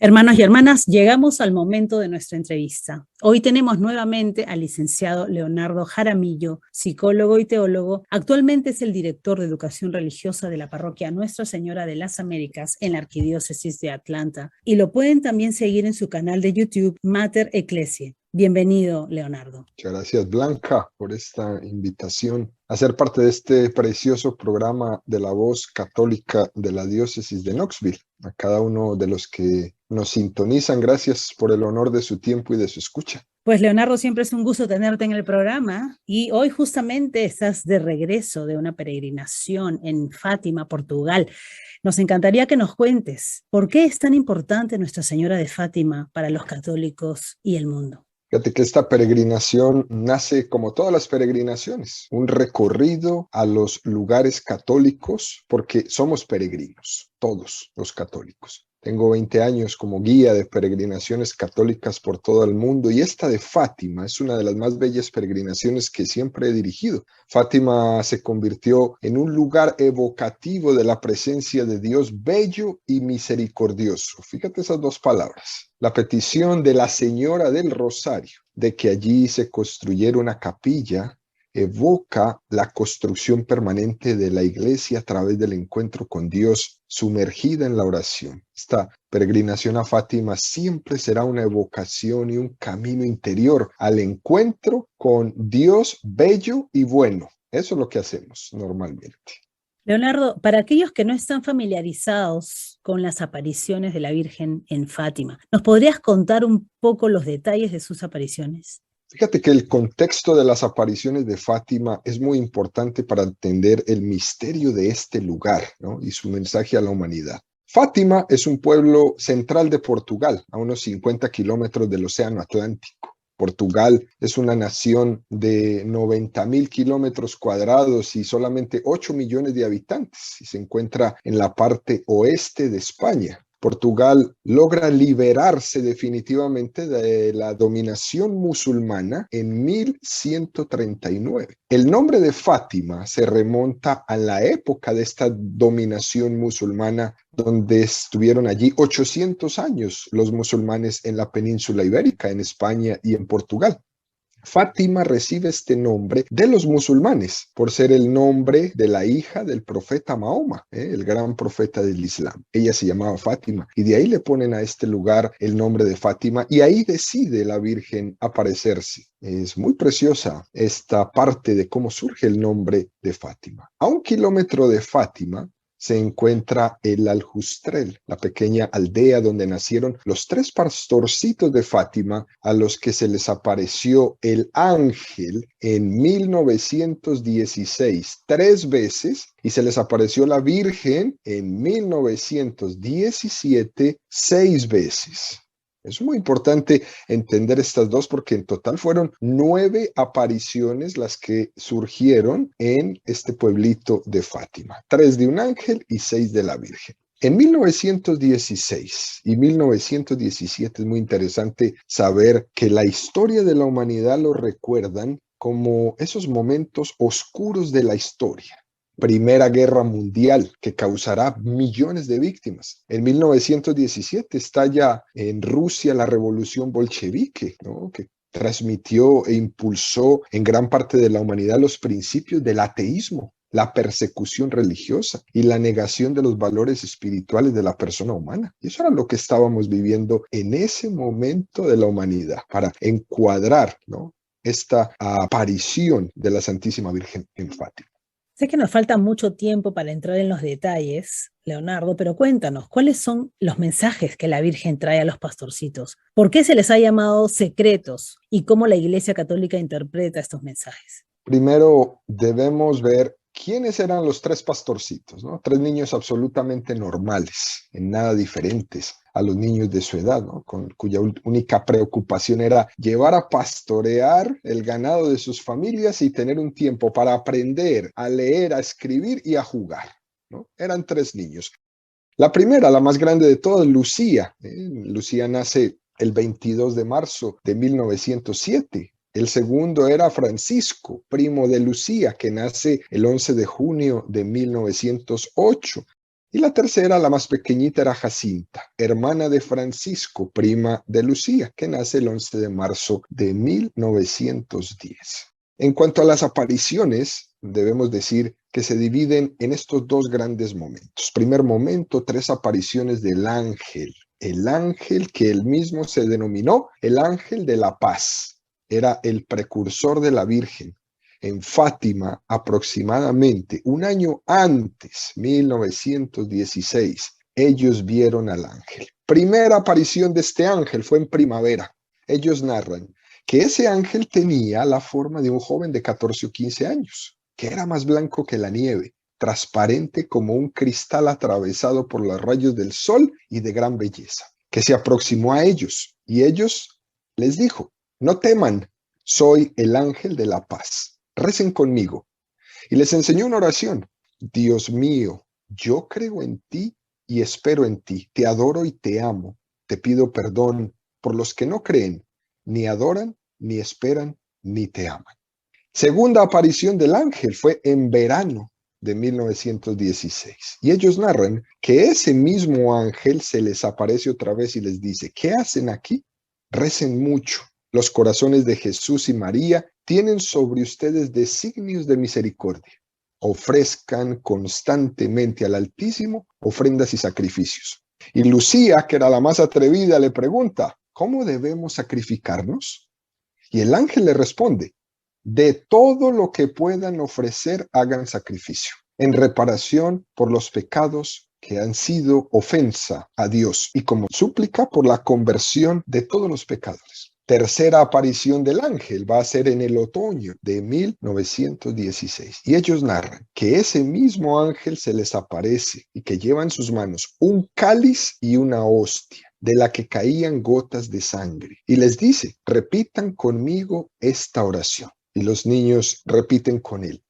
Hermanos y hermanas, llegamos al momento de nuestra entrevista. Hoy tenemos nuevamente al licenciado Leonardo Jaramillo, psicólogo y teólogo. Actualmente es el director de educación religiosa de la parroquia Nuestra Señora de las Américas en la Arquidiócesis de Atlanta. Y lo pueden también seguir en su canal de YouTube, Mater Ecclesiae. Bienvenido, Leonardo. Muchas gracias, Blanca, por esta invitación a ser parte de este precioso programa de la voz católica de la diócesis de Knoxville. A cada uno de los que nos sintonizan, gracias por el honor de su tiempo y de su escucha. Pues Leonardo, siempre es un gusto tenerte en el programa y hoy justamente estás de regreso de una peregrinación en Fátima, Portugal. Nos encantaría que nos cuentes por qué es tan importante Nuestra Señora de Fátima para los católicos y el mundo. Fíjate que esta peregrinación nace como todas las peregrinaciones, un recorrido a los lugares católicos, porque somos peregrinos, todos los católicos. Tengo 20 años como guía de peregrinaciones católicas por todo el mundo y esta de Fátima es una de las más bellas peregrinaciones que siempre he dirigido. Fátima se convirtió en un lugar evocativo de la presencia de Dios bello y misericordioso. Fíjate esas dos palabras. La petición de la Señora del Rosario de que allí se construyera una capilla evoca la construcción permanente de la iglesia a través del encuentro con Dios sumergida en la oración. Esta peregrinación a Fátima siempre será una evocación y un camino interior al encuentro con Dios bello y bueno. Eso es lo que hacemos normalmente. Leonardo, para aquellos que no están familiarizados con las apariciones de la Virgen en Fátima, ¿nos podrías contar un poco los detalles de sus apariciones? Fíjate que el contexto de las apariciones de Fátima es muy importante para entender el misterio de este lugar, ¿no? Y su mensaje a la humanidad. Fátima es un pueblo central de Portugal, a unos 50 kilómetros del Océano Atlántico. Portugal es una nación de 90.000 kilómetros cuadrados y solamente 8 millones de habitantes, y se encuentra en la parte oeste de España. Portugal logra liberarse definitivamente de la dominación musulmana en 1139. El nombre de Fátima se remonta a la época de esta dominación musulmana, donde estuvieron allí 800 años los musulmanes en la península ibérica, en España y en Portugal. Fátima recibe este nombre de los musulmanes por ser el nombre de la hija del profeta Mahoma, el gran profeta del Islam. Ella se llamaba Fátima y de ahí le ponen a este lugar el nombre de Fátima y ahí decide la Virgen aparecerse. Es muy preciosa esta parte de cómo surge el nombre de Fátima. A 1 kilómetro de Fátima se encuentra el Aljustrel, la pequeña aldea donde nacieron los 3 pastorcitos de Fátima a los que se les apareció el ángel en 1916 3 veces y se les apareció la Virgen en 1917 6 veces. Es muy importante entender estas dos porque en total fueron 9 apariciones las que surgieron en este pueblito de Fátima. 3 de un ángel y 6 de la Virgen. En 1916 y 1917 es muy interesante saber que la historia de la humanidad lo recuerdan como esos momentos oscuros de la historia. Primera Guerra Mundial, que causará millones de víctimas. En 1917 estalla en Rusia la revolución bolchevique, ¿no? Que transmitió e impulsó en gran parte de la humanidad los principios del ateísmo, la persecución religiosa y la negación de los valores espirituales de la persona humana. Y eso era lo que estábamos viviendo en ese momento de la humanidad, para encuadrar, ¿no?, esta aparición de la Santísima Virgen en Fátima. Sé que nos falta mucho tiempo para entrar en los detalles, Leonardo, pero cuéntanos, ¿cuáles son los mensajes que la Virgen trae a los pastorcitos? ¿Por qué se les ha llamado secretos? ¿Y cómo la Iglesia Católica interpreta estos mensajes? Primero debemos ver quiénes eran los 3 pastorcitos, ¿no? 3 niños absolutamente normales, en nada diferentes a los niños de su edad, ¿no? Cuya única preocupación era llevar a pastorear el ganado de sus familias y tener un tiempo para aprender a leer, a escribir y a jugar, ¿no? Eran 3 niños. La primera, la más grande de todas, Lucía. Lucía nace el 22 de marzo de 1907. El segundo era Francisco, primo de Lucía, que nace el 11 de junio de 1908. Y la tercera, la más pequeñita, era Jacinta, hermana de Francisco, prima de Lucía, que nace el 11 de marzo de 1910. En cuanto a las apariciones, debemos decir que se dividen en estos dos grandes momentos. Primer momento, 3 apariciones del ángel. El ángel que él mismo se denominó el ángel de la paz. Era el precursor de la Virgen. En Fátima, aproximadamente un año antes, 1916, ellos vieron al ángel. Primera aparición de este ángel fue en primavera. Ellos narran que ese ángel tenía la forma de un joven de 14 o 15 años, que era más blanco que la nieve, transparente como un cristal atravesado por los rayos del sol y de gran belleza, que se aproximó a ellos y ellos les dijo: no teman, soy el ángel de la paz. Recen conmigo. Y les enseñó una oración. Dios mío, yo creo en ti y espero en ti. Te adoro y te amo. Te pido perdón por los que no creen, ni adoran, ni esperan, ni te aman. Segunda aparición del ángel fue en verano de 1916. Y ellos narran que ese mismo ángel se les aparece otra vez y les dice: ¿qué hacen aquí? Recen mucho. Los corazones de Jesús y María tienen sobre ustedes designios de misericordia. Ofrezcan constantemente al Altísimo ofrendas y sacrificios. Y Lucía, que era la más atrevida, le pregunta: ¿cómo debemos sacrificarnos? Y el ángel le responde: de todo lo que puedan ofrecer, hagan sacrificio, en reparación por los pecados que han sido ofensa a Dios y como súplica por la conversión de todos los pecadores. Tercera aparición del ángel va a ser en el otoño de 1916. Y ellos narran que ese mismo ángel se les aparece y que lleva en sus manos un cáliz y una hostia, de la que caían gotas de sangre. Y les dice: repitan conmigo esta oración. Y los niños repiten con él: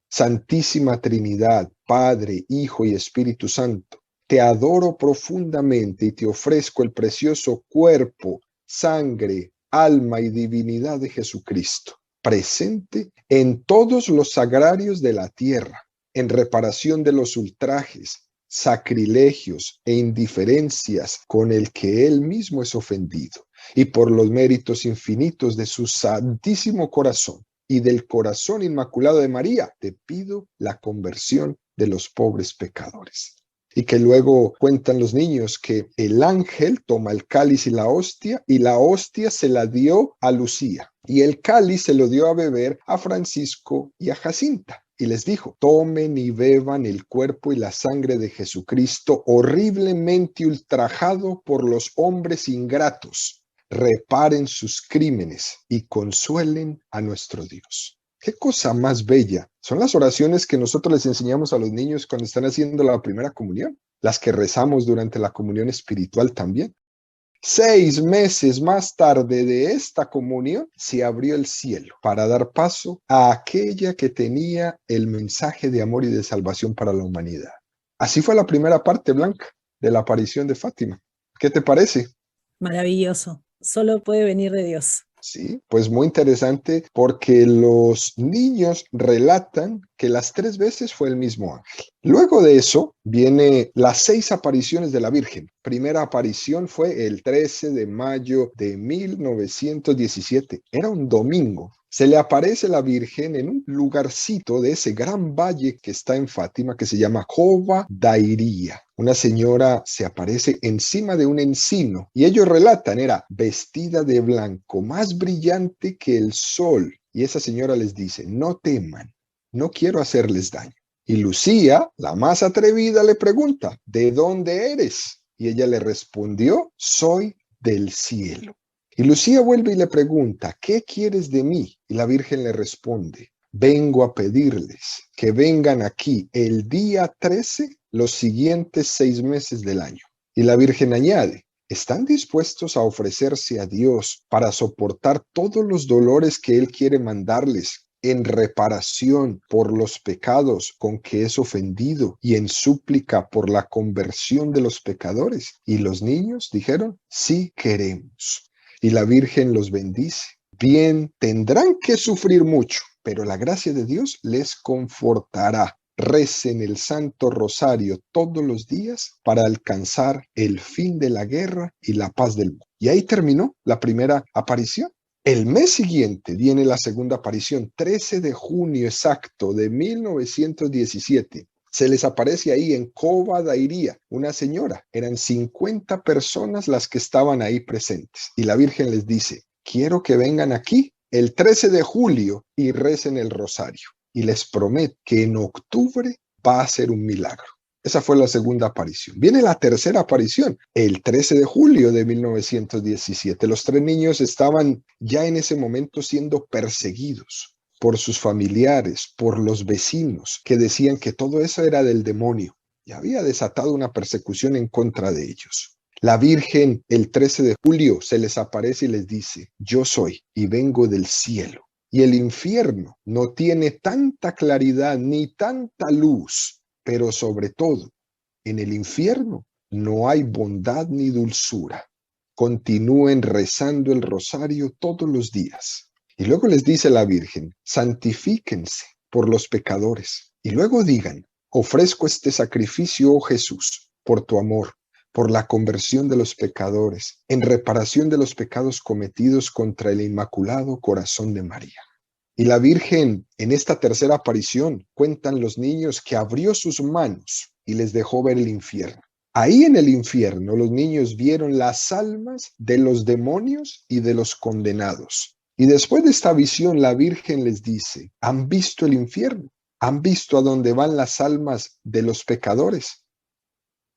Santísima Trinidad, Padre, Hijo y Espíritu Santo, te adoro profundamente y te ofrezco el precioso cuerpo, sangre, alma y divinidad de Jesucristo, presente en todos los sagrarios de la tierra, en reparación de los ultrajes, sacrilegios e indiferencias con el que él mismo es ofendido, y por los méritos infinitos de su santísimo corazón y del corazón inmaculado de María, te pido la conversión de los pobres pecadores. Y que luego cuentan los niños que el ángel toma el cáliz y la hostia se la dio a Lucía, y el cáliz se lo dio a beber a Francisco y a Jacinta. Y les dijo: tomen y beban el cuerpo y la sangre de Jesucristo, horriblemente ultrajado por los hombres ingratos. Reparen sus crímenes y consuelen a nuestro Dios. ¡Qué cosa más bella! Son las oraciones que nosotros les enseñamos a los niños cuando están haciendo la primera comunión, las que rezamos durante la comunión espiritual también. 6 meses más tarde de esta comunión, se abrió el cielo para dar paso a aquella que tenía el mensaje de amor y de salvación para la humanidad. Así fue la primera parte, Blanca, de la aparición de Fátima. ¿Qué te parece? Maravilloso. Solo puede venir de Dios. Sí, pues muy interesante porque los niños relatan que las 3 veces fue el mismo ángel. Luego de eso viene las 6 apariciones de la Virgen. Primera aparición fue el 13 de mayo de 1917. Era un domingo. Se le aparece la Virgen en un lugarcito de ese gran valle que está en Fátima que se llama Cova da Iria. Una señora se aparece encima de un encino y ellos relatan, era vestida de blanco, más brillante que el sol. Y esa señora les dice: no teman, no quiero hacerles daño. Y Lucía, la más atrevida, le pregunta: ¿de dónde eres? Y ella le respondió: soy del cielo. Y Lucía vuelve y le pregunta: ¿qué quieres de mí? Y la Virgen le responde: vengo a pedirles que vengan aquí el día 13 los siguientes 6 meses del año. Y la Virgen añade: ¿están dispuestos a ofrecerse a Dios para soportar todos los dolores que Él quiere mandarles en reparación por los pecados con que es ofendido y en súplica por la conversión de los pecadores? Y los niños dijeron: sí queremos. Y la Virgen los bendice. Bien, tendrán que sufrir mucho, pero la gracia de Dios les confortará. recen el Santo Rosario todos los días para alcanzar el fin de la guerra y la paz del mundo. Y ahí terminó la primera aparición. El mes siguiente viene la segunda aparición, 13 de junio exacto de 1917. Se les aparece ahí en Cova da Iria una señora. Eran 50 personas las que estaban ahí presentes. Y la Virgen les dice, quiero que vengan aquí el 13 de julio y recen el rosario. Y les prometo que en octubre va a ser un milagro. Esa fue la segunda aparición. Viene la tercera aparición, el 13 de julio de 1917. Los 3 niños estaban ya en ese momento siendo perseguidos por sus familiares, por los vecinos, que decían que todo eso era del demonio y había desatado una persecución en contra de ellos. La Virgen, el 13 de julio, se les aparece y les dice, yo soy y vengo del cielo. Y el infierno no tiene tanta claridad ni tanta luz, pero sobre todo, en el infierno no hay bondad ni dulzura. Continúen rezando el rosario todos los días. Y luego les dice la Virgen, santifíquense por los pecadores. Y luego digan, ofrezco este sacrificio, oh Jesús, por tu amor, por la conversión de los pecadores, en reparación de los pecados cometidos contra el Inmaculado Corazón de María. Y la Virgen, en esta tercera aparición, cuentan los niños que abrió sus manos y les dejó ver el infierno. Ahí en el infierno los niños vieron las almas de los demonios y de los condenados. Y después de esta visión, la Virgen les dice, ¿han visto el infierno? ¿Han visto a dónde van las almas de los pecadores?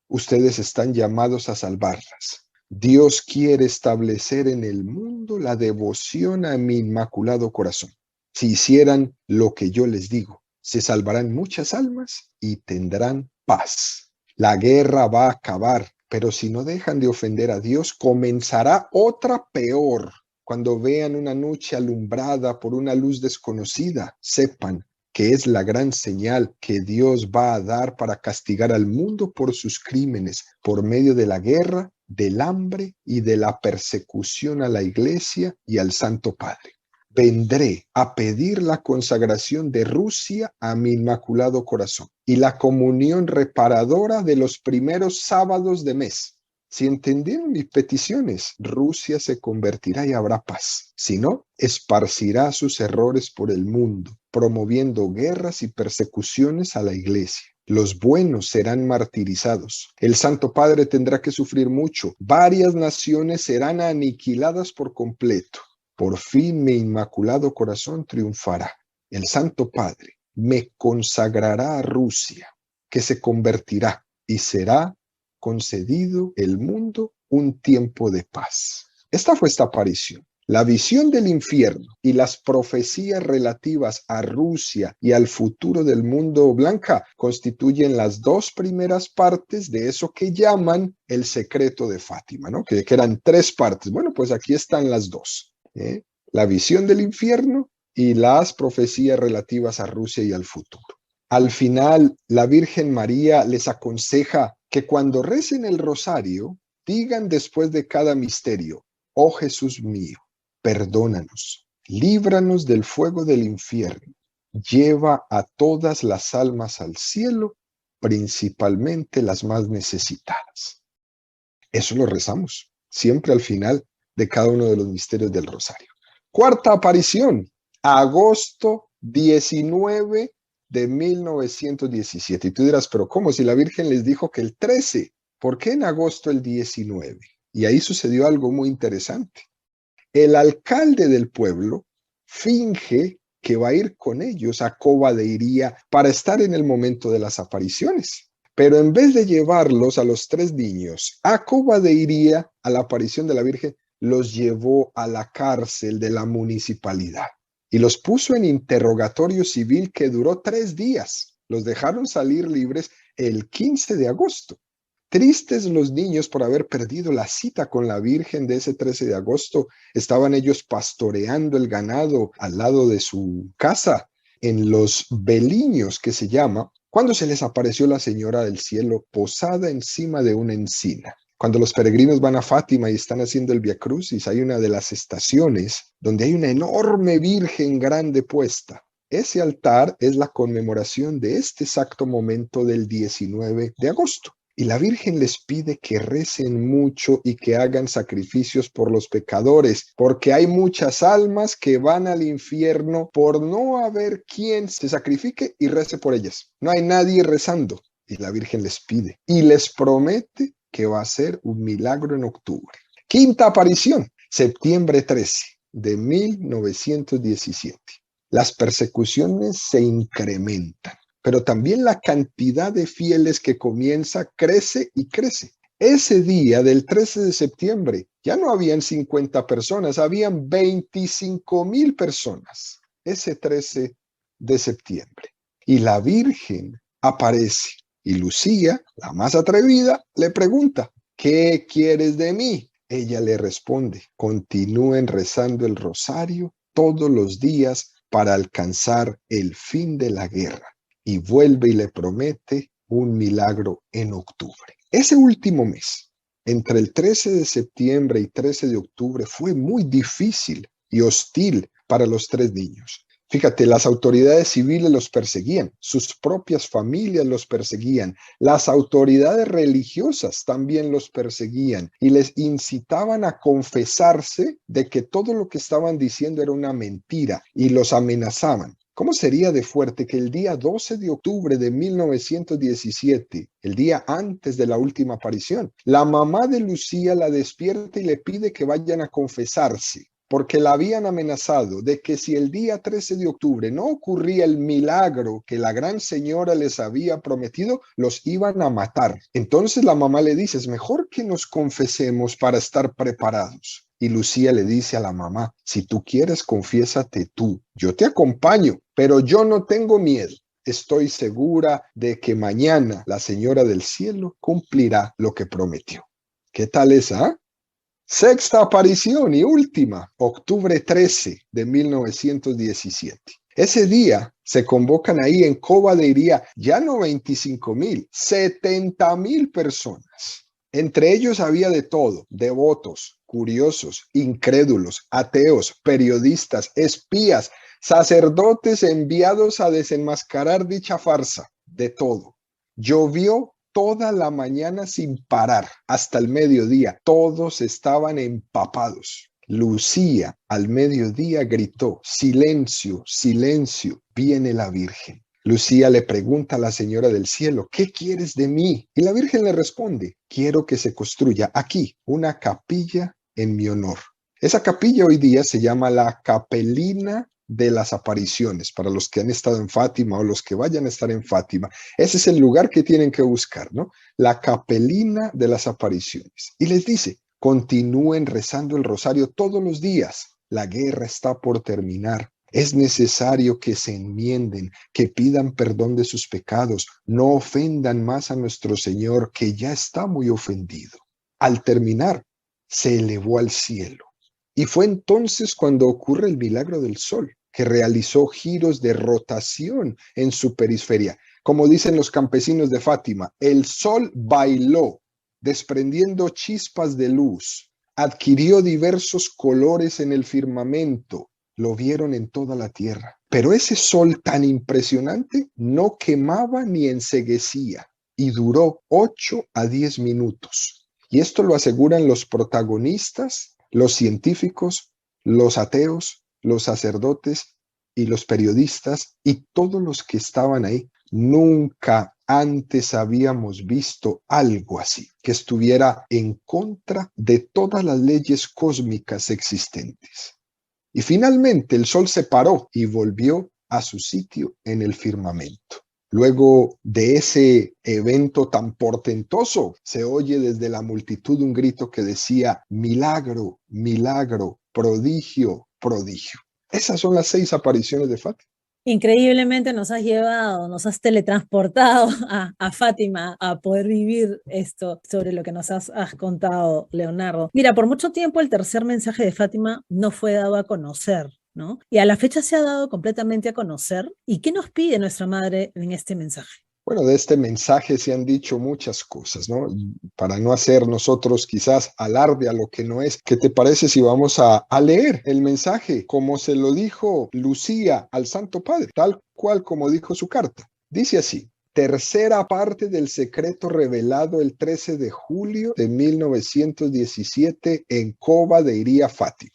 Ustedes están llamados a salvarlas. Dios quiere establecer en el mundo la devoción a mi Inmaculado Corazón. Si hicieran lo que yo les digo, se salvarán muchas almas y tendrán paz. La guerra va a acabar, pero si no dejan de ofender a Dios, comenzará otra peor. Cuando vean una noche alumbrada por una luz desconocida, sepan que es la gran señal que Dios va a dar para castigar al mundo por sus crímenes, por medio de la guerra, del hambre y de la persecución a la Iglesia y al Santo Padre. Vendré a pedir la consagración de Rusia a mi Inmaculado Corazón y la comunión reparadora de los primeros sábados de mes. Si entendieron mis peticiones, Rusia se convertirá y habrá paz. Si no, esparcirá sus errores por el mundo, promoviendo guerras y persecuciones a la Iglesia. Los buenos serán martirizados. El Santo Padre tendrá que sufrir mucho. Varias naciones serán aniquiladas por completo. Por fin mi Inmaculado Corazón triunfará. El Santo Padre me consagrará a Rusia, que se convertirá y será concedido el mundo un tiempo de paz. Esta fue esta aparición. La visión del infierno y las profecías relativas a Rusia y al futuro del mundo blanca constituyen las 2 primeras partes de eso que llaman el secreto de Fátima, ¿no? Que eran 3 partes. Bueno, pues aquí están las 2. La visión del infierno y las profecías relativas a Rusia y al futuro. Al final, la Virgen María les aconseja que cuando recen el rosario, digan después de cada misterio, oh Jesús mío, perdónanos, líbranos del fuego del infierno, lleva a todas las almas al cielo, principalmente las más necesitadas. Eso lo rezamos siempre al final de cada uno de los misterios del rosario. Cuarta aparición, agosto 19 de 1917. Y tú dirás, pero ¿cómo? Si la Virgen les dijo que el 13, ¿por qué en agosto el 19? Y ahí sucedió algo muy interesante. El alcalde del pueblo finge que va a ir con ellos a Cova da Iria para estar en el momento de las apariciones. Pero en vez de llevarlos a los 3 niños a Cova da Iria, a la aparición de la Virgen, los llevó a la cárcel de la municipalidad y los puso en interrogatorio civil que duró 3 días. Los dejaron salir libres el 15 de agosto. Tristes los niños por haber perdido la cita con la Virgen de ese 13 de agosto. Estaban ellos pastoreando el ganado al lado de su casa, en los Beliños, que se llama, cuando se les apareció la Señora del Cielo posada encima de una encina. Cuando los peregrinos van a Fátima y están haciendo el Via Crucis, hay una de las estaciones donde hay una enorme Virgen grande puesta. Ese altar es la conmemoración de este exacto momento del 19 de agosto. Y la Virgen les pide que recen mucho y que hagan sacrificios por los pecadores, porque hay muchas almas que van al infierno por no haber quien se sacrifique y rece por ellas. No hay nadie rezando. Y la Virgen les pide y les promete que va a ser un milagro en octubre. Quinta aparición, septiembre 13 de 1917. Las persecuciones se incrementan, pero también la cantidad de fieles que comienza crece y crece. Ese día del 13 de septiembre ya no habían 50 personas, habían 25,000 personas. Ese 13 de septiembre. Y la Virgen aparece. Y Lucía, la más atrevida, le pregunta, ¿qué quieres de mí? Ella le responde, continúen rezando el rosario todos los días para alcanzar el fin de la guerra. Y vuelve y le promete un milagro en octubre. Ese último mes, entre el 13 de septiembre y 13 de octubre, fue muy difícil y hostil para los tres niños. Fíjate, las autoridades civiles los perseguían, sus propias familias los perseguían, las autoridades religiosas también los perseguían y les incitaban a confesarse de que todo lo que estaban diciendo era una mentira y los amenazaban. ¿Cómo sería de fuerte que el día 12 de octubre de 1917, el día antes de la última aparición, la mamá de Lucía la despierta y le pide que vayan a confesarse? Porque la habían amenazado de que si el día 13 de octubre no ocurría el milagro que la gran señora les había prometido, los iban a matar. Entonces la mamá le dice, es mejor que nos confesemos para estar preparados. Y Lucía le dice a la mamá, si tú quieres, confiésate tú. Yo te acompaño, pero yo no tengo miedo. Estoy segura de que mañana la señora del cielo cumplirá lo que prometió. ¿Qué tal esa? Sexta aparición y última, octubre 13 de 1917. Ese día se convocan ahí en Cova de Iría ya no 25,000, 70,000 personas. Entre ellos había de todo, devotos, curiosos, incrédulos, ateos, periodistas, espías, sacerdotes enviados a desenmascarar dicha farsa, de todo. Llovió toda la mañana sin parar, hasta el mediodía. Todos estaban empapados. Lucía al mediodía gritó, silencio, silencio, viene la Virgen. Lucía le pregunta a la Señora del Cielo, ¿qué quieres de mí? Y la Virgen le responde, quiero que se construya aquí una capilla en mi honor. Esa capilla hoy día se llama la Capelina de las Apariciones, para los que han estado en Fátima o los que vayan a estar en Fátima. Ese es el lugar que tienen que buscar, ¿no? La Capelina de las Apariciones. Y les dice, continúen rezando el rosario todos los días. La guerra está por terminar. Es necesario que se enmienden, que pidan perdón de sus pecados, no ofendan más a nuestro Señor, que ya está muy ofendido. Al terminar, se elevó al cielo. Y fue entonces cuando ocurre el milagro del sol, que realizó giros de rotación en su periferia. Como dicen los campesinos de Fátima, el sol bailó, desprendiendo chispas de luz, adquirió diversos colores en el firmamento, lo vieron en toda la tierra. Pero ese sol tan impresionante no quemaba ni enceguecía y duró 8 a 10 minutos. Y esto lo aseguran los protagonistas, los científicos, los ateos, los sacerdotes y los periodistas y todos los que estaban ahí. Nunca antes habíamos visto algo así, que estuviera en contra de todas las leyes cósmicas existentes. Y finalmente el sol se paró y volvió a su sitio en el firmamento. Luego de ese evento tan portentoso, se oye desde la multitud un grito que decía, milagro, milagro, prodigio, prodigio. Esas son las 6 apariciones de Fátima. Increíblemente nos has llevado, nos has teletransportado a Fátima a poder vivir esto sobre lo que nos has contado, Leonardo. Mira, por mucho tiempo el tercer mensaje de Fátima no fue dado a conocer, ¿no? Y a la fecha se ha dado completamente a conocer. ¿Y qué nos pide nuestra madre en este mensaje? Bueno, de este mensaje se han dicho muchas cosas, ¿no? Para no hacer nosotros quizás alarde a lo que no es, ¿qué te parece si vamos a leer el mensaje como se lo dijo Lucía al Santo Padre, tal cual como dijo su carta? Dice así: tercera parte del secreto revelado el 13 de julio de 1917 en Cova de Iría, Fátima.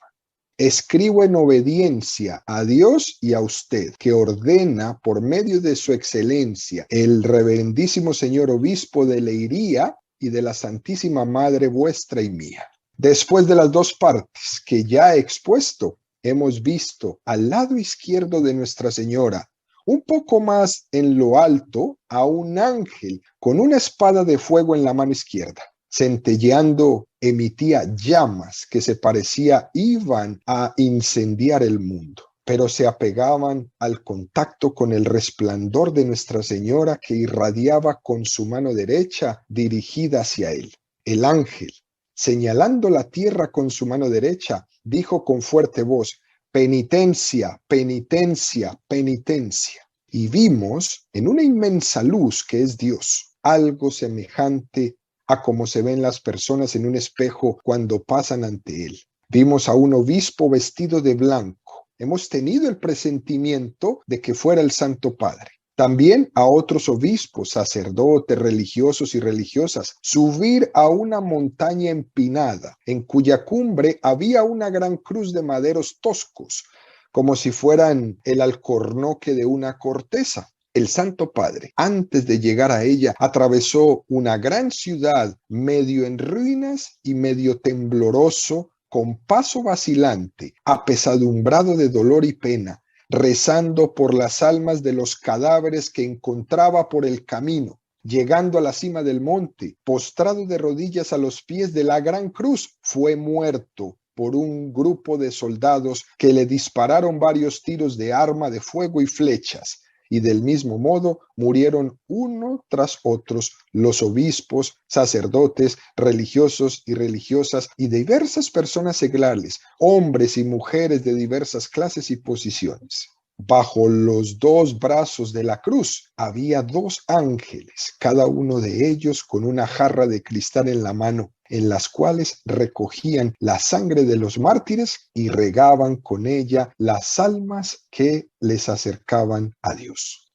Escribo en obediencia a Dios y a usted, que ordena por medio de su excelencia el reverendísimo señor obispo de Leiría y de la Santísima Madre vuestra y mía. Después de las dos partes que ya he expuesto, hemos visto al lado izquierdo de Nuestra Señora, un poco más en lo alto, a un ángel con una espada de fuego en la mano izquierda. Centelleando, emitía llamas que se parecía iban a incendiar el mundo, pero se apegaban al contacto con el resplandor de Nuestra Señora, que irradiaba con su mano derecha dirigida hacia él. El ángel, señalando la tierra con su mano derecha, dijo con fuerte voz: penitencia, penitencia, penitencia. Y vimos en una inmensa luz, que es Dios, algo semejante a como se ven las personas en un espejo cuando pasan ante él. Vimos a un obispo vestido de blanco. Hemos tenido el presentimiento de que fuera el Santo Padre. También a otros obispos, sacerdotes, religiosos y religiosas, subir a una montaña empinada, en cuya cumbre había una gran cruz de maderos toscos, como si fueran el alcornoque de una corteza. El Santo Padre, antes de llegar a ella, atravesó una gran ciudad, medio en ruinas y medio tembloroso, con paso vacilante, apesadumbrado de dolor y pena, rezando por las almas de los cadáveres que encontraba por el camino. Llegando a la cima del monte, postrado de rodillas a los pies de la gran cruz, fue muerto por un grupo de soldados que le dispararon varios tiros de arma de fuego y flechas. Y del mismo modo murieron uno tras otros los obispos, sacerdotes, religiosos y religiosas y diversas personas seglares, hombres y mujeres de diversas clases y posiciones. Bajo los dos brazos de la cruz había dos ángeles, cada uno de ellos con una jarra de cristal en la mano, en las cuales recogían la sangre de los mártires y regaban con ella las almas que les acercaban a Dios.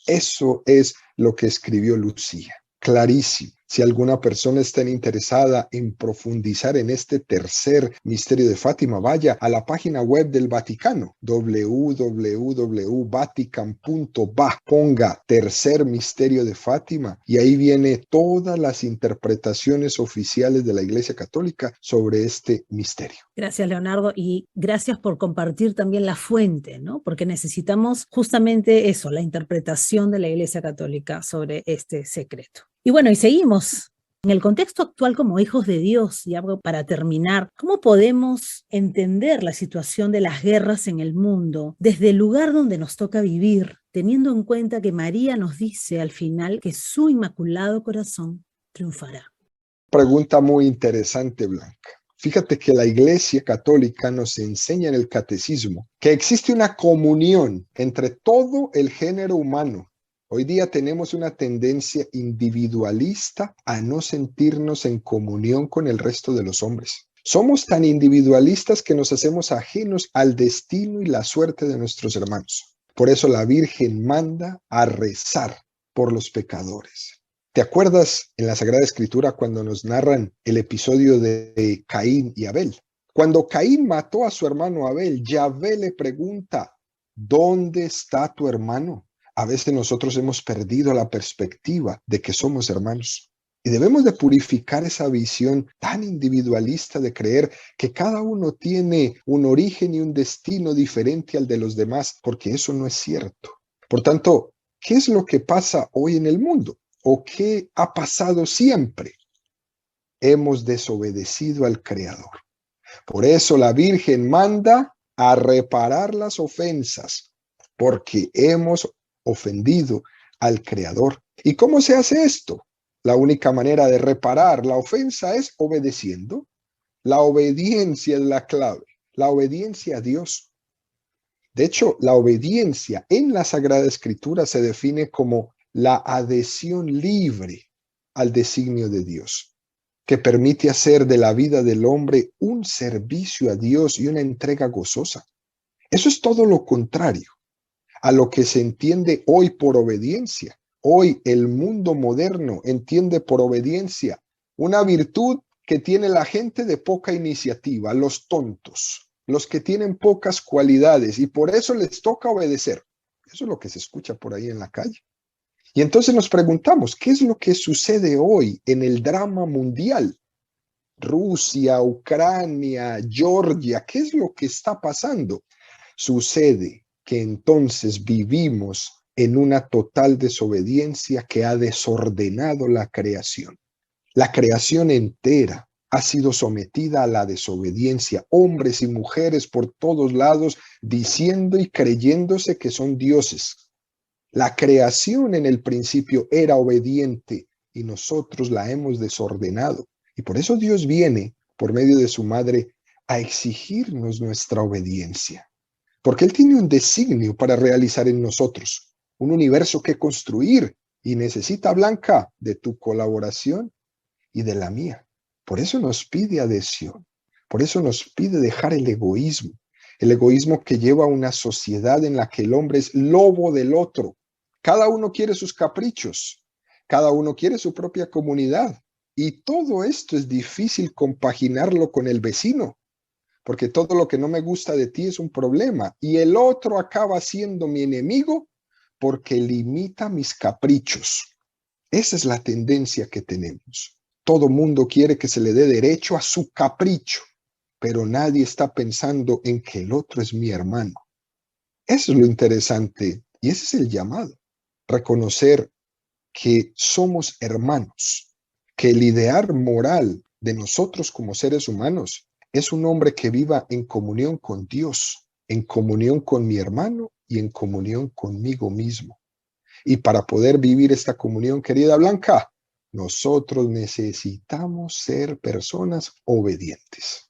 Eso es lo que escribió Lucía. Clarísimo. Si alguna persona está interesada en profundizar en este tercer misterio de Fátima, vaya a la página web del Vaticano, www.vatican.va, ponga tercer misterio de Fátima y ahí viene todas las interpretaciones oficiales de la Iglesia Católica sobre este misterio. Gracias, Leonardo, y gracias por compartir también la fuente, ¿no? Porque necesitamos justamente eso, la interpretación de la Iglesia Católica sobre este secreto. Y bueno, y seguimos. En el contexto actual como hijos de Dios, y algo para terminar, ¿cómo podemos entender la situación de las guerras en el mundo desde el lugar donde nos toca vivir, teniendo en cuenta que María nos dice al final que su inmaculado corazón triunfará? Pregunta muy interesante, Blanca. Fíjate que la Iglesia Católica nos enseña en el Catecismo que existe una comunión entre todo el género humano. Hoy día tenemos una tendencia individualista a no sentirnos en comunión con el resto de los hombres. Somos tan individualistas que nos hacemos ajenos al destino y la suerte de nuestros hermanos. Por eso la Virgen manda a rezar por los pecadores. ¿Te acuerdas en la Sagrada Escritura cuando nos narran el episodio de Caín y Abel? Cuando Caín mató a su hermano Abel, Yahvé le pregunta: ¿dónde está tu hermano? A veces nosotros hemos perdido la perspectiva de que somos hermanos. Y debemos de purificar esa visión tan individualista de creer que cada uno tiene un origen y un destino diferente al de los demás, porque eso no es cierto. Por tanto, ¿qué es lo que pasa hoy en el mundo? ¿O qué ha pasado siempre? Hemos desobedecido al Creador. Por eso la Virgen manda a reparar las ofensas, porque hemos ofendido al Creador. ¿Y cómo se hace esto? La única manera de reparar la ofensa es obedeciendo. La obediencia es la clave, la obediencia a Dios. De hecho, la obediencia en la Sagrada Escritura se define como la adhesión libre al designio de Dios, que permite hacer de la vida del hombre un servicio a Dios y una entrega gozosa. Eso es todo lo contrario a lo que se entiende hoy por obediencia. Hoy el mundo moderno entiende por obediencia una virtud que tiene la gente de poca iniciativa, los tontos, los que tienen pocas cualidades, y por eso les toca obedecer. Eso es lo que se escucha por ahí en la calle. Y entonces nos preguntamos, ¿qué es lo que sucede hoy en el drama mundial? Rusia, Ucrania, Georgia, ¿qué es lo que está pasando? Sucede que entonces vivimos en una total desobediencia que ha desordenado la creación. La creación entera ha sido sometida a la desobediencia, hombres y mujeres por todos lados diciendo y creyéndose que son dioses. La creación en el principio era obediente y nosotros la hemos desordenado. Y por eso Dios viene, por medio de su madre, a exigirnos nuestra obediencia. Porque Él tiene un designio para realizar en nosotros, un universo que construir, y necesita, Blanca, de tu colaboración y de la mía. Por eso nos pide adhesión, por eso nos pide dejar el egoísmo que lleva a una sociedad en la que el hombre es lobo del otro. Cada uno quiere sus caprichos, cada uno quiere su propia comunidad, y todo esto es difícil compaginarlo con el vecino, porque todo lo que no me gusta de ti es un problema, y el otro acaba siendo mi enemigo porque limita mis caprichos. Esa es la tendencia que tenemos. Todo mundo quiere que se le dé derecho a su capricho, pero nadie está pensando en que el otro es mi hermano. Eso es lo interesante, y ese es el llamado. Reconocer que somos hermanos, que el ideal moral de nosotros como seres humanos es un hombre que viva en comunión con Dios, en comunión con mi hermano y en comunión conmigo mismo. Y para poder vivir esta comunión, querida Blanca, nosotros necesitamos ser personas obedientes.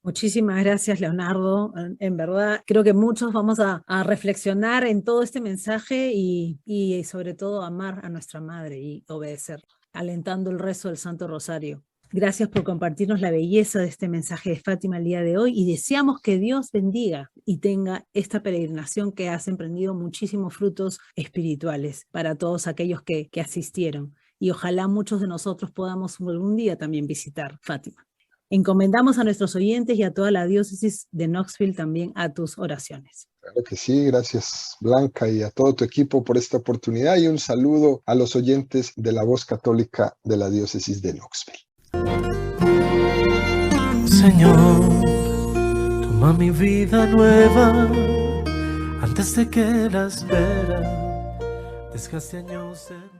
Muchísimas gracias, Leonardo. En verdad, creo que muchos vamos a reflexionar en todo este mensaje y sobre todo amar a nuestra madre y obedecer, alentando el rezo del Santo Rosario. Gracias por compartirnos la belleza de este mensaje de Fátima el día de hoy y deseamos que Dios bendiga y tenga esta peregrinación que has emprendido muchísimos frutos espirituales para todos aquellos que asistieron. Y ojalá muchos de nosotros podamos algún día también visitar Fátima. Encomendamos a nuestros oyentes y a toda la diócesis de Knoxville también a tus oraciones. Claro que sí, gracias Blanca y a todo tu equipo por esta oportunidad y un saludo a los oyentes de la Voz Católica de la diócesis de Knoxville. Señor, toma mi vida nueva antes de que la espera desgaste años en